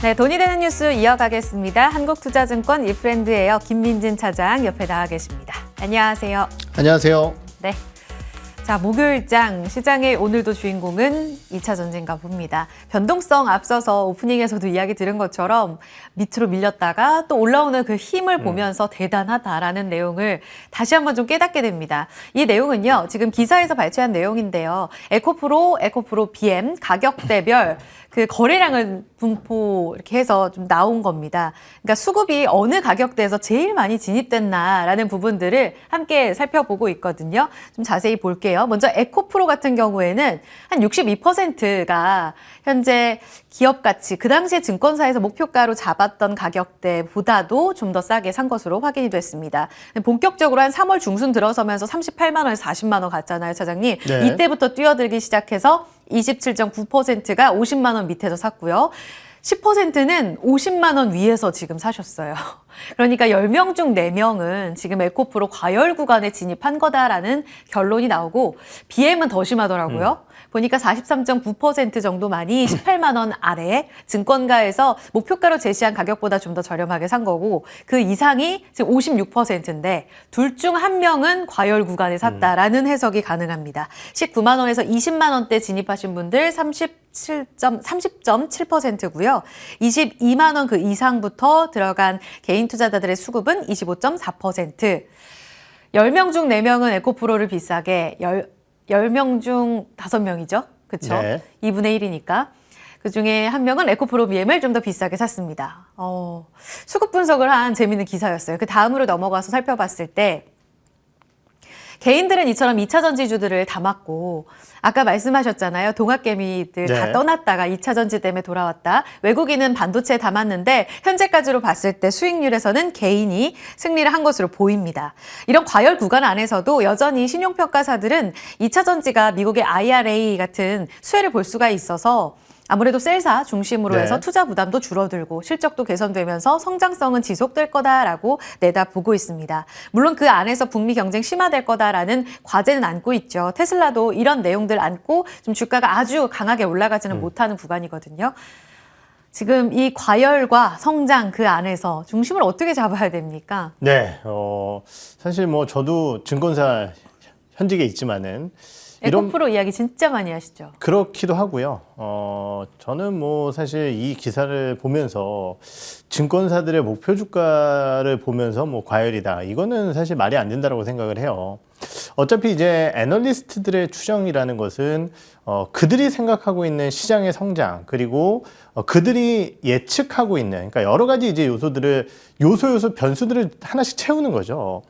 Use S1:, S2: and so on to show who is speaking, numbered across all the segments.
S1: 네, 돈이 되는 뉴스 이어가겠습니다. 한국투자증권 이프렌드예요. 김민진 차장 옆에 나와 계십니다. 안녕하세요.
S2: 안녕하세요.
S1: 네. 자, 목요일장 시장의 오늘도 주인공은 2차 전지인가 봅니다. 변동성 앞서서 오프닝에서도 이야기 들은 것처럼 밑으로 밀렸다가 또 올라오는 그 힘을 보면서 대단하다라는 내용을 다시 한번 좀 깨닫게 됩니다. 이 내용은요, 지금 기사에서 발췌한 내용인데요. 에코프로 BM 가격대별 그 거래량을 분포 이렇게 해서 좀 나온 겁니다. 그러니까 수급이 어느 가격대에서 제일 많이 진입됐나라는 부분들을 함께 살펴보고 있거든요. 좀 자세히 볼게요. 먼저 에코프로 같은 경우에는 한 62%가 현재 기업 가치, 그 당시에 증권사에서 목표가로 잡았던 가격대보다도 좀 더 싸게 산 것으로 확인이 됐습니다. 본격적으로 한 3월 중순 들어서면서 38만 원에서 40만 원 갔잖아요, 차장님.
S2: 네.
S1: 이때부터 뛰어들기 시작해서 27.9%가 50만 원 밑에서 샀고요. 10%는 50만 원 위에서 지금 사셨어요. 그러니까 10명 중 4명은 지금 에코프로 과열 구간에 진입한 거다라는 결론이 나오고 BM은 더 심하더라고요. 보니까 43.9% 정도만이 18만 원 아래 증권가에서 목표가로 제시한 가격보다 좀 더 저렴하게 산 거고 그 이상이 지금 56%인데 둘 중 한 명은 과열 구간에 샀다라는 해석이 가능합니다. 19만 원에서 20만 원대 진입하신 분들 30.7%고요. 22만 원 그 이상부터 들어간 개인 투자자들의 수급은 25.4%. 10명 중 4명은 에코프로를 비싸게 10명 중 5명이죠. 그렇죠?
S2: 네.
S1: 2분의 1이니까. 그중에 한 명은 에코프로 BM을 좀 더 비싸게 샀습니다. 수급 분석을 한 재미있는 기사였어요. 그 다음으로 넘어가서 살펴봤을 때 개인들은 이처럼 2차 전지주들을 다 맞고 아까 말씀하셨잖아요. 동학개미들 다
S2: 네.
S1: 떠났다가 2차 전지 때문에 돌아왔다. 외국인은 반도체에 담았는데 현재까지로 봤을 때 수익률에서는 개인이 승리를 한 것으로 보입니다. 이런 과열 구간 안에서도 여전히 신용평가사들은 2차 전지가 미국의 IRA 같은 수혜를 볼 수가 있어서 아무래도 셀사 중심으로
S2: 네.
S1: 해서 투자 부담도 줄어들고 실적도 개선되면서 성장성은 지속될 거다라고 내다보고 있습니다. 물론 그 안에서 북미 경쟁 심화될 거다라는 과제는 안고 있죠. 테슬라도 이런 내용들 안고 좀 주가가 아주 강하게 올라가지는 못하는 구간이거든요. 지금 이 과열과 성장 그 안에서 중심을 어떻게 잡아야 됩니까?
S2: 네, 사실 뭐 저도 증권사 현직에 있지만은
S1: 에코프로 이야기 진짜 많이 하시죠?
S2: 그렇기도 하고요. 저는 뭐 사실 이 기사를 보면서 증권사들의 목표 주가를 보면서 뭐 과열이다. 이거는 사실 말이 안 된다고 생각을 해요. 어차피 이제 애널리스트들의 추정이라는 것은 그들이 생각하고 있는 시장의 성장 그리고 그들이 예측하고 있는 그러니까 여러 가지 이제 요소들을 요소 변수들을 하나씩 채우는 거죠.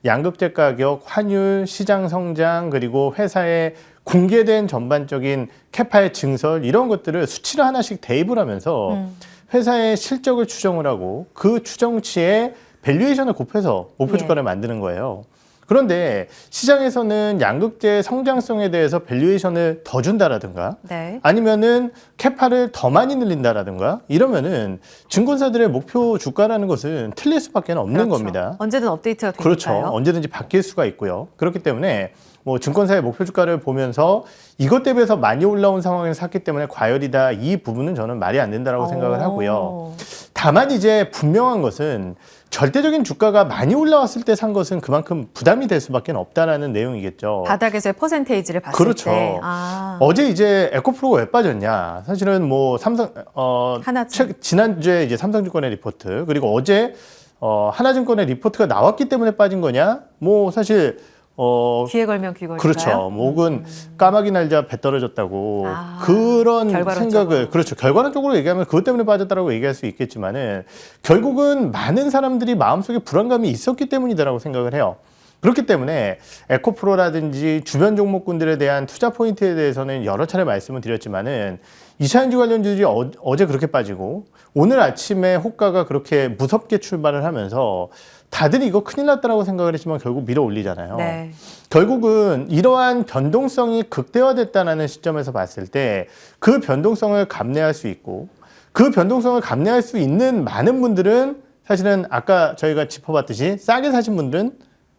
S2: 양극재 가격, 환율, 시장 성장, 그리고 회사의 공개된 전반적인 캐파의 증설 이런 것들을 수치를 하나씩 대입을 하면서 회사의 실적을 추정을 하고 그 추정치에 밸류에이션을 곱해서 목표 주가를 만드는 거예요. 그런데 시장에서는 양극재 성장성에 대해서 밸류에이션을 더 준다라든가
S1: 네.
S2: 아니면은 캐파를 더 많이 늘린다라든가 이러면은 증권사들의 목표 주가라는 것은 틀릴 수밖에 없는
S1: 그렇죠.
S2: 겁니다.
S1: 언제든 업데이트가 되니까요.
S2: 그렇죠. 언제든지 바뀔 수가 있고요. 그렇기 때문에 뭐 증권사의 목표 주가를 보면서 이것 대비해서 많이 올라온 상황에서 샀기 때문에 과열이다. 이 부분은 저는 말이 안 된다라고 생각을 하고요. 다만 이제 분명한 것은 절대적인 주가가 많이 올라왔을 때 산 것은 그만큼 부담이 될 수밖에 없다라는 내용이겠죠.
S1: 바닥에서의 퍼센테이지를 봤을
S2: 그렇죠.
S1: 때.
S2: 어제 이제 에코프로가 왜 빠졌냐? 사실은 뭐 지난주에 이제 삼성증권의 리포트 그리고 어제 하나증권의 리포트가 나왔기 때문에 빠진 거냐? 뭐 사실
S1: 귀에 걸면 귀 걸까요?
S2: 그렇죠. 뭐 혹은 까마귀 날자 배 떨어졌다고 그런 생각을 그렇죠. 결과론적으로 얘기하면 그것 때문에 빠졌다라고 얘기할 수 있겠지만은 결국은 많은 사람들이 마음속에 불안감이 있었기 때문이다라고 생각을 해요. 그렇기 때문에 에코프로라든지 주변 종목군들에 대한 투자 포인트에 대해서는 여러 차례 말씀을 드렸지만은 이차전지 관련주들이 어제 그렇게 빠지고 오늘 아침에 호가가 그렇게 무섭게 출발을 하면서 다들 이거 큰일 났다라고 생각을 했지만 결국 밀어 올리잖아요.
S1: 네.
S2: 결국은 이러한 변동성이 극대화됐다는 시점에서 봤을 때 그 변동성을 감내할 수 있고 그 변동성을 감내할 수 있는 많은 분들은 사실은 아까 저희가 짚어봤듯이 싸게 사신 분들은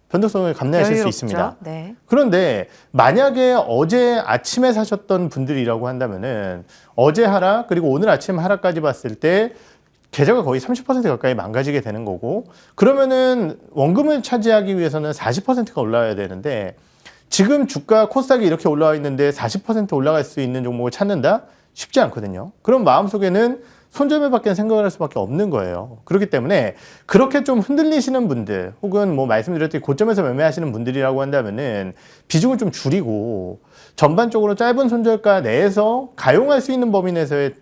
S2: 변동성을 감내하실 수
S1: 여유롭죠.
S2: 있습니다.
S1: 네.
S2: 그런데 만약에 어제 아침에 사셨던 분들이라고 한다면은 어제 하락 그리고 오늘 아침 하락까지 봤을 때 계좌가 거의 30% 가까이 망가지게 되는 거고, 그러면은 원금을 차지하기 위해서는 40%가 올라와야 되는데 지금 주가 코스닥이 이렇게 올라와 있는데 40% 올라갈 수 있는 종목을 찾는다? 쉽지 않거든요. 그럼 마음속에는 손절매밖에 생각을 할 수밖에 없는 거예요. 그렇기 때문에 그렇게 좀 흔들리시는 분들 혹은 뭐 말씀드렸듯이 고점에서 매매하시는 분들이라고 한다면은 비중을 좀 줄이고 전반적으로 짧은 손절가 내에서 가용할 수 있는 범위 내에서의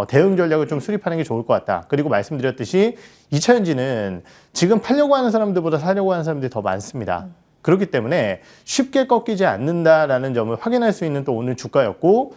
S2: 대응 전략을 좀 수립하는 게 좋을 것 같다. 그리고 말씀드렸듯이 2차전지는 지금 팔려고 하는 사람들보다 사려고 하는 사람들이 더 많습니다. 그렇기 때문에 쉽게 꺾이지 않는다라는 점을 확인할 수 있는 또 오늘 주가였고,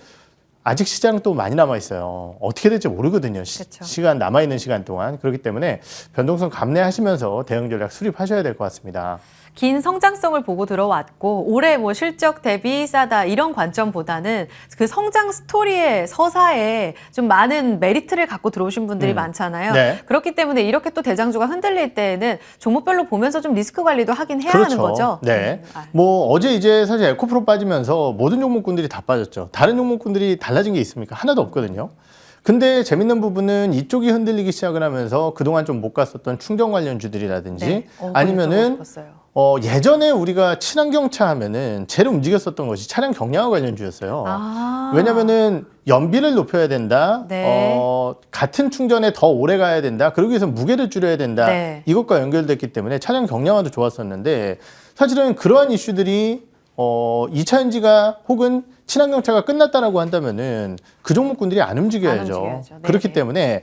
S2: 아직 시장은 또 많이 남아 있어요. 어떻게 될지 모르거든요.
S1: 그렇죠.
S2: 시간 남아있는 시간 동안. 그렇기 때문에 변동성 감내하시면서 대응 전략 수립하셔야 될 것 같습니다.
S1: 긴 성장성을 보고 들어왔고 올해 뭐 실적 대비 싸다 이런 관점보다는 그 성장 스토리의 서사에 좀 많은 메리트를 갖고 들어오신 분들이 많잖아요.
S2: 네.
S1: 그렇기 때문에 이렇게 또 대장주가 흔들릴 때에는 종목별로 보면서 좀 리스크 관리도 하긴 해야
S2: 그렇죠.
S1: 하는 거죠.
S2: 네. 뭐 어제 이제 사실 에코프로 빠지면서 모든 종목군들이 다 빠졌죠. 다른 종목군들이 달라진 게 있습니까? 하나도 없거든요. 근데 재밌는 부분은 이쪽이 흔들리기 시작을 하면서 그동안 좀 못 갔었던 충전 관련주들이라든지
S1: 네.
S2: 아니면은
S1: 싶었어요.
S2: 예전에 우리가 친환경차 하면은 제일 움직였었던 것이 차량 경량화 관련주였어요. 왜냐면은 연비를 높여야 된다.
S1: 네.
S2: 같은 충전에 더 오래 가야 된다. 그러기 위해서 무게를 줄여야 된다.
S1: 네.
S2: 이것과 연결됐기 때문에 차량 경량화도 좋았었는데 사실은 그러한 이슈들이 2차전지가 혹은 친환경차가 끝났다라고 한다면은 그 종목군들이 안 움직여야죠.
S1: 네.
S2: 그렇기 때문에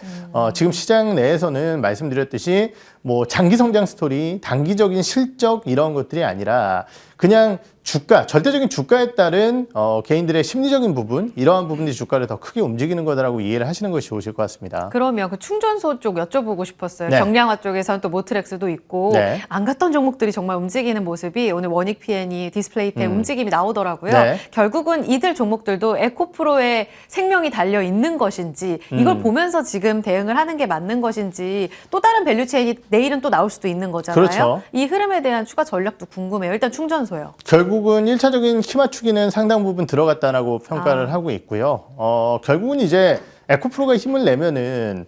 S2: 지금 시장 내에서는 말씀드렸듯이 뭐 장기 성장 스토리, 단기적인 실적 이런 것들이 아니라 그냥 주가, 절대적인 주가에 따른 개인들의 심리적인 부분, 이러한 부분들이 주가를 더 크게 움직이는 거다라고 이해를 하시는 것이 좋으실 것 같습니다.
S1: 그러면 그 충전소 쪽 여쭤보고 싶었어요.
S2: 네.
S1: 경량화 쪽에서는 또 모트렉스도 있고
S2: 네.
S1: 안 갔던 종목들이 정말 움직이는 모습이 오늘 원익 PN이 디스플레이 때 움직임이 나오더라고요.
S2: 네.
S1: 결국은 이들 종목들도 에코프로의 생명이 달려 있는 것인지 이걸 보면서 지금 대응을 하는 게 맞는 것인지 또 다른 밸류체인이 내일은 또 나올 수도 있는 거잖아요.
S2: 그렇죠.
S1: 이 흐름에 대한 추가 전략도 궁금해요. 일단 충전소요.
S2: 결국은 1차적인 키 맞추기는 상당 부분 들어갔다라고 평가를 하고 있고요. 결국은 이제 에코프로가 힘을 내면은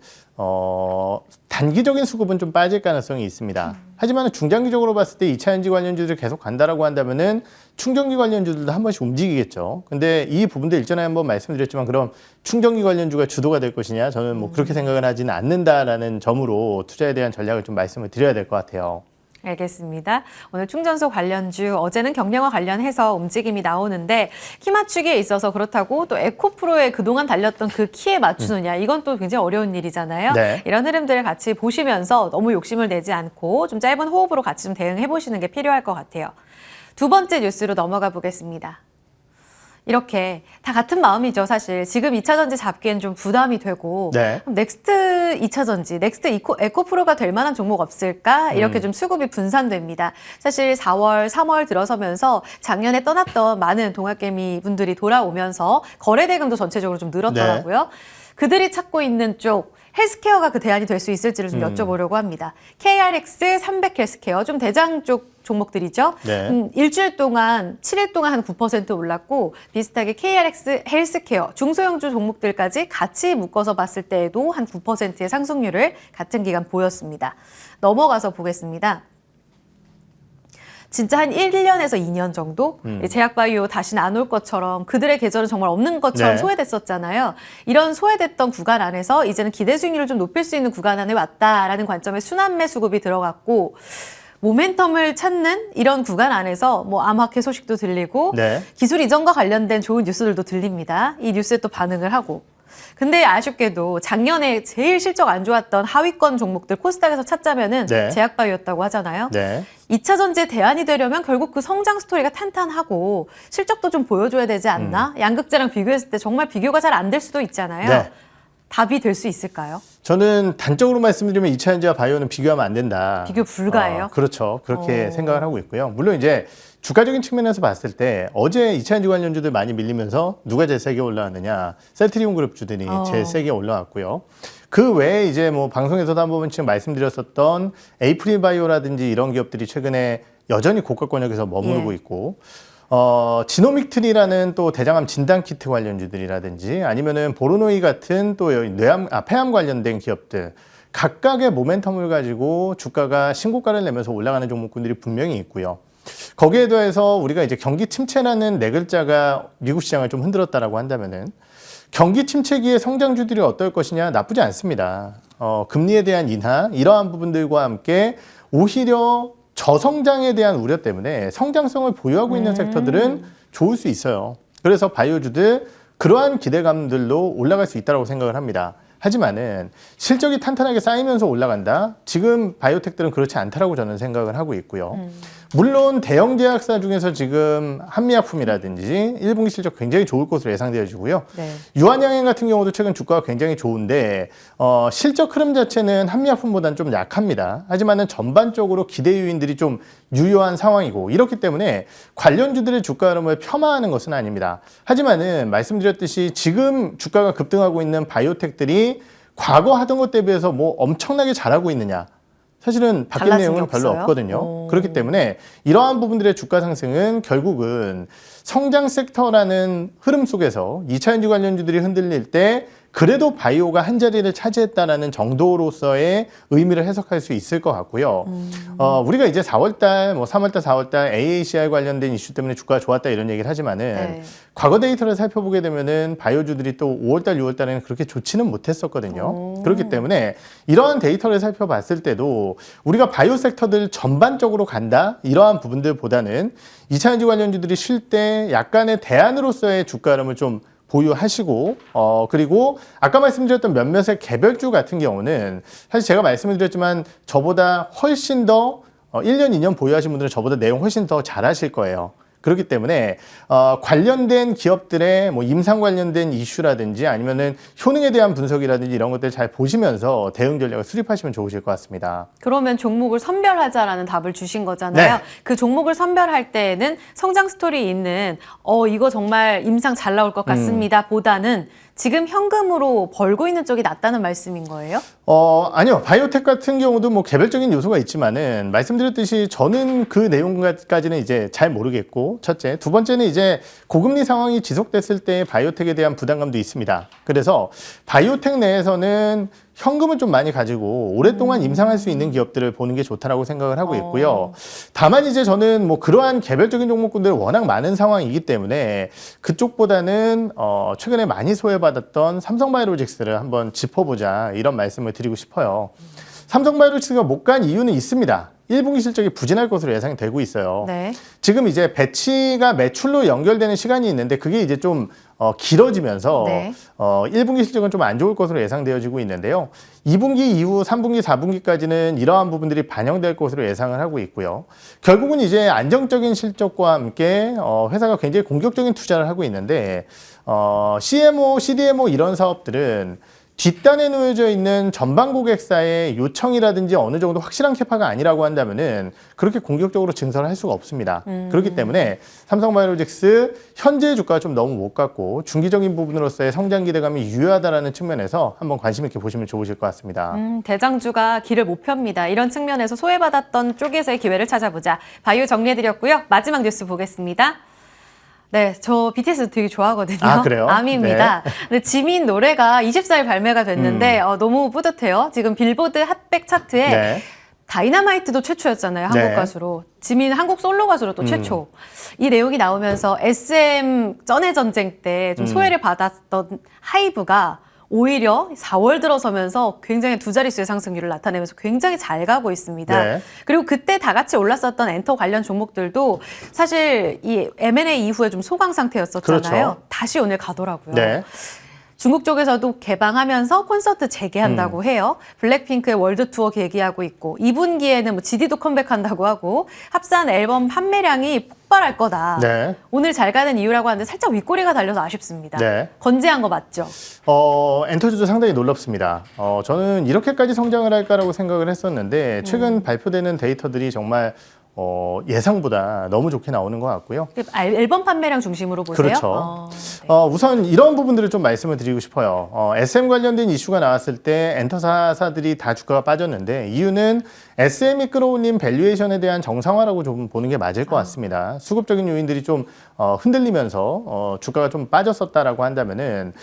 S2: 단기적인 수급은 좀 빠질 가능성이 있습니다. 하지만 중장기적으로 봤을 때 2차전지 관련주들이 계속 간다라고 한다면은 충전기 관련주들도 한 번씩 움직이겠죠. 근데 이 부분도 일전에 한번 말씀드렸지만 그럼 충전기 관련주가 주도가 될 것이냐? 저는 뭐 그렇게 생각을 하지는 않는다라는 점으로 투자에 대한 전략을 좀 말씀을 드려야 될 것 같아요.
S1: 알겠습니다. 오늘 충전소 관련주, 어제는 경량화 관련해서 움직임이 나오는데 키 맞추기에 있어서 그렇다고 또 에코프로에 그동안 달렸던 그 키에 맞추느냐 이건 또 굉장히 어려운 일이잖아요.
S2: 네.
S1: 이런 흐름들을 같이 보시면서 너무 욕심을 내지 않고 좀 짧은 호흡으로 같이 좀 대응해 보시는 게 필요할 것 같아요. 두 번째 뉴스로 넘어가 보겠습니다. 이렇게 다 같은 마음이죠, 사실. 지금 2차전지 잡기엔 좀 부담이 되고
S2: 네.
S1: 그럼 넥스트 2차전지, 넥스트 에코프로가 될 만한 종목 없을까? 이렇게 좀 수급이 분산됩니다. 사실 4월, 3월 들어서면서 작년에 떠났던 많은 동학개미 분들이 돌아오면서 거래 대금도 전체적으로 좀 늘었더라고요. 그들이 찾고 있는 쪽 헬스케어가 그 대안이 될 수 있을지를 좀 여쭤보려고 합니다. KRX 300 헬스케어, 좀 대장 쪽 종목들이죠.
S2: 네.
S1: 일주일 동안, 7일 동안 한 9% 올랐고 비슷하게 KRX 헬스케어, 중소형주 종목들까지 같이 묶어서 봤을 때에도 한 9%의 상승률을 같은 기간 보였습니다. 넘어가서 보겠습니다. 진짜 한 1년에서 2년 정도 제약바이오 다시는 안 올 것처럼 그들의 계절은 정말 없는 것처럼
S2: 네.
S1: 소외됐었잖아요. 이런 소외됐던 구간 안에서 이제는 기대 수익률을 좀 높일 수 있는 구간 안에 왔다라는 관점의 순환매 수급이 들어갔고 모멘텀을 찾는 이런 구간 안에서 뭐 암호화폐 소식도 들리고
S2: 네.
S1: 기술 이전과 관련된 좋은 뉴스들도 들립니다. 이 뉴스에 또 반응을 하고. 근데 아쉽게도 작년에 제일 실적 안 좋았던 하위권 종목들 코스닥에서 찾자면은
S2: 네.
S1: 제약바이오였다고 하잖아요.
S2: 네.
S1: 2차 전지의 대안이 되려면 결국 그 성장 스토리가 탄탄하고 실적도 좀 보여줘야 되지 않나? 양극재랑 비교했을 때 정말 비교가 잘 안 될 수도 있잖아요.
S2: 네.
S1: 답이 될 수 있을까요?
S2: 저는 단적으로 말씀드리면 2차전지와 바이오는 비교하면 안 된다.
S1: 비교 불가해요?
S2: 그렇죠. 그렇게 생각을 하고 있고요. 물론 이제 주가적인 측면에서 봤을 때 어제 2차전지 관련주들 많이 밀리면서 누가 제일 세게 올라왔느냐. 셀트리온 그룹주들이 제일 세게 올라왔고요. 그 외에 이제 뭐 방송에서도 한 번씩 말씀드렸었던 에이프릴 바이오라든지 이런 기업들이 최근에 여전히 고가 권역에서 머무르고
S1: 예.
S2: 있고 지노믹트리라는 또 대장암 진단 키트 관련주들이라든지 아니면은 보로노이 같은 또 폐암 관련된 기업들 각각의 모멘텀을 가지고 주가가 신고가를 내면서 올라가는 종목군들이 분명히 있고요. 거기에 더해서 우리가 이제 경기 침체라는 네 글자가 미국 시장을 좀 흔들었다라고 한다면은 경기 침체기의 성장주들이 어떨 것이냐 나쁘지 않습니다. 금리에 대한 인하 이러한 부분들과 함께 오히려 저성장에 대한 우려 때문에 성장성을 보유하고 있는 섹터들은 좋을 수 있어요. 그래서 바이오주들 그러한 기대감들로 올라갈 수 있다고 생각을 합니다. 하지만은 실적이 탄탄하게 쌓이면서 올라간다? 지금 바이오텍들은 그렇지 않다라고 저는 생각을 하고 있고요. 물론 대형 제약사 중에서 지금 한미약품이라든지 1분기 실적 굉장히 좋을 것으로 예상되어지고요.
S1: 네.
S2: 유한양행 같은 경우도 최근 주가가 굉장히 좋은데 실적 흐름 자체는 한미약품보다는 좀 약합니다. 하지만은 전반적으로 기대 요인들이 좀 유효한 상황이고 이렇기 때문에 관련주들의 주가 흐름을 폄하하는 것은 아닙니다. 하지만은 말씀드렸듯이 지금 주가가 급등하고 있는 바이오텍들이 과거 하던 것 대비해서 뭐 엄청나게 잘하고 있느냐? 사실은 바뀐
S1: 달라진
S2: 내용은
S1: 게
S2: 별로
S1: 없어요?
S2: 없거든요.
S1: 오.
S2: 그렇기 때문에 이러한 부분들의 주가 상승은 결국은 성장 섹터라는 흐름 속에서 2차 전지 관련주들이 흔들릴 때 그래도 바이오가 한 자리를 차지했다라는 정도로서의 의미를 해석할 수 있을 것 같고요. 우리가 이제 4월달, 뭐 3월달, 4월달 AACI 관련된 이슈 때문에 주가가 좋았다 이런 얘기를 하지만은
S1: 네.
S2: 과거 데이터를 살펴보게 되면은 바이오주들이 또 5월달, 6월달에는 그렇게 좋지는 못했었거든요. 그렇기 때문에 이러한 데이터를 살펴봤을 때도 우리가 바이오 섹터들 전반적으로 간다 이러한 부분들보다는 2차 전지 관련주들이 쉴 때 약간의 대안으로서의 주가 흐름을 좀 보유하시고 그리고 아까 말씀드렸던 몇몇의 개별주 같은 경우는 사실 제가 말씀을 드렸지만 저보다 훨씬 더 1년, 2년 보유하신 분들은 저보다 내용 훨씬 더 잘하실 거예요. 그렇기 때문에 관련된 기업들의 뭐 임상 관련된 이슈라든지 아니면은 효능에 대한 분석이라든지 이런 것들 잘 보시면서 대응 전략을 수립하시면 좋으실 것 같습니다.
S1: 그러면 종목을 선별하자라는 답을 주신 거잖아요.
S2: 네.
S1: 그 종목을 선별할 때에는 성장 스토리 있는 이거 정말 임상 잘 나올 것 같습니다 보다는 지금 현금으로 벌고 있는 쪽이 낫다는 말씀인 거예요?
S2: 아니요. 바이오텍 같은 경우도 뭐 개별적인 요소가 있지만은 말씀드렸듯이 저는 그 내용까지는 이제 잘 모르겠고 첫째. 두 번째는 이제 고금리 상황이 지속됐을 때 바이오텍에 대한 부담감도 있습니다. 그래서 바이오텍 내에서는 현금을 좀 많이 가지고 오랫동안 임상할 수 있는 기업들을 보는 게 좋다라고 생각을 하고 있고요. 다만 이제 저는 뭐 그러한 개별적인 종목군들 워낙 많은 상황이기 때문에 그쪽보다는 최근에 많이 소외받았던 삼성바이오로직스를 한번 짚어보자 이런 말씀을 드리고 싶어요. 삼성바이오로직스가 못 간 이유는 있습니다. 1분기 실적이 부진할 것으로 예상이 되고 있어요.
S1: 네.
S2: 지금 이제 배치가 매출로 연결되는 시간이 있는데 그게 이제 좀 길어지면서
S1: 네.
S2: 1분기 실적은 좀 안 좋을 것으로 예상되어지고 있는데요. 2분기 이후 3분기, 4분기까지는 이러한 부분들이 반영될 것으로 예상을 하고 있고요. 결국은 이제 안정적인 실적과 함께 회사가 굉장히 공격적인 투자를 하고 있는데 CMO, CDMO 이런 사업들은 뒷단에 놓여져 있는 전방 고객사의 요청이라든지 어느 정도 확실한 캐파가 아니라고 한다면은 그렇게 공격적으로 증설을 할 수가 없습니다. 그렇기 때문에 삼성바이오로직스 현재 주가가 좀 너무 못 갔고 중기적인 부분으로서의 성장 기대감이 유효하다라는 측면에서 한번 관심 있게 보시면 좋으실 것 같습니다.
S1: 대장주가 길을 못 펴니다. 이런 측면에서 소외받았던 쪽에서의 기회를 찾아보자. 바이오 정리해드렸고요. 마지막 뉴스 보겠습니다. 네, 저 BTS 되게 좋아하거든요.
S2: 아, 그래요?
S1: 아미입니다. 근데 지민 노래가 24일 발매가 됐는데 너무 뿌듯해요. 지금 빌보드 핫백 차트에
S2: 네.
S1: 다이너마이트도 최초였잖아요. 한국
S2: 네.
S1: 가수로. 지민 한국 솔로 가수로 또 최초. 이 내용이 나오면서 SM 전의 전쟁 때 좀 소외를 받았던 하이브가 오히려 4월 들어서면서 굉장히 두 자릿수의 상승률을 나타내면서 굉장히 잘 가고 있습니다.
S2: 네.
S1: 그리고 그때 다 같이 올랐었던 엔터 관련 종목들도 사실 이 M&A 이후에 좀 소강 상태였었잖아요.
S2: 그렇죠.
S1: 다시 오늘 가더라고요.
S2: 네.
S1: 중국 쪽에서도 개방하면서 콘서트 재개한다고 해요. 블랙핑크의 월드 투어 계기하고 있고 2분기에는 뭐 GD도 컴백한다고 하고 합산 앨범 판매량이 폭발할 거다.
S2: 네.
S1: 오늘 잘 가는 이유라고 하는데 살짝 윗꼬리가 달려서 아쉽습니다.
S2: 네.
S1: 건재한 거 맞죠?
S2: 엔터주도 상당히 놀랍습니다. 저는 이렇게까지 성장을 할까라고 생각을 했었는데 최근 발표되는 데이터들이 정말 예상보다 너무 좋게 나오는 것 같고요.
S1: 앨범 판매량 중심으로 보세요?
S2: 그렇죠.
S1: 네.
S2: 우선 이런 부분들을 좀 말씀을 드리고 싶어요. SM 관련된 이슈가 나왔을 때 엔터사들이 다 주가가 빠졌는데 이유는 SM이 끌어올린 밸류에이션에 대한 정상화라고 좀 보는 게 맞을 것 같습니다. 수급적인 요인들이 좀 흔들리면서 주가가 좀 빠졌었다라고 한다면은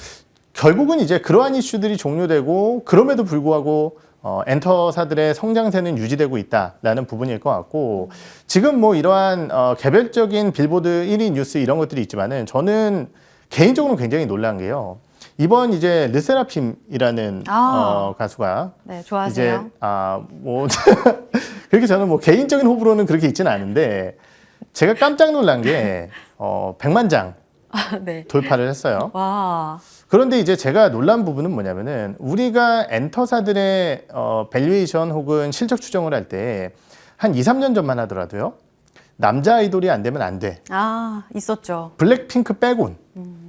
S2: 결국은 이제 그러한 이슈들이 종료되고 그럼에도 불구하고 엔터사들의 성장세는 유지되고 있다라는 부분일 것 같고 지금 뭐 이러한 개별적인 빌보드 1위 뉴스 이런 것들이 있지만은 저는 개인적으로 굉장히 놀란 게요. 이번 이제 르세라핌이라는 가수가
S1: 네, 좋아하세요?
S2: 이제 뭐 그렇게 저는 뭐 개인적인 호불호는 그렇게 있지는 않은데 제가 깜짝 놀란 게 100만 장
S1: 네.
S2: 돌파를 했어요.
S1: 와.
S2: 그런데 이제 제가 놀란 부분은 뭐냐면은 우리가 엔터사들의 밸류에이션 혹은 실적 추정을 할 때 한 2, 3년 전만 하더라도요. 남자 아이돌이 안 되면 안 돼.
S1: 있었죠.
S2: 블랙핑크 빼곤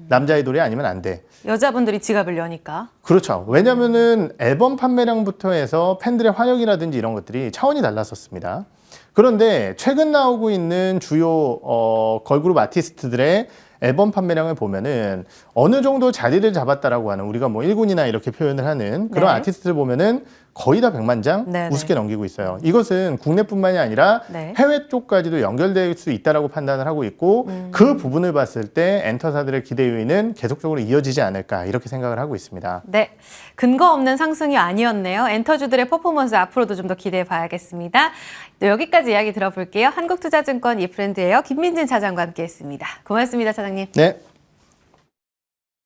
S2: 남자 아이돌이 아니면 안 돼.
S1: 여자분들이 지갑을 여니까.
S2: 그렇죠. 왜냐면은 앨범 판매량부터 해서 팬들의 화력이라든지 이런 것들이 차원이 달랐었습니다. 그런데 최근 나오고 있는 주요 걸그룹 아티스트들의 앨범 판매량을 보면은 어느 정도 자리를 잡았다라고 하는 우리가 뭐 1군이나 이렇게 표현을 하는 그런
S1: 네.
S2: 아티스트를 보면은 거의 다 100만 장
S1: 네네.
S2: 우습게 넘기고 있어요. 이것은 국내뿐만이 아니라
S1: 네.
S2: 해외 쪽까지도 연결될 수 있다라고 판단을 하고 있고 그 부분을 봤을 때 엔터사들의 기대 요인은 계속적으로 이어지지 않을까 이렇게 생각을 하고 있습니다.
S1: 네. 근거 없는 상승이 아니었네요. 엔터주들의 퍼포먼스 앞으로도 좀 더 기대해 봐야겠습니다. 네, 여기까지 이야기 들어볼게요. 한국투자증권 이프렌드예요. 김민진 차장과 함께했습니다. 고맙습니다, 차장님.
S2: 네.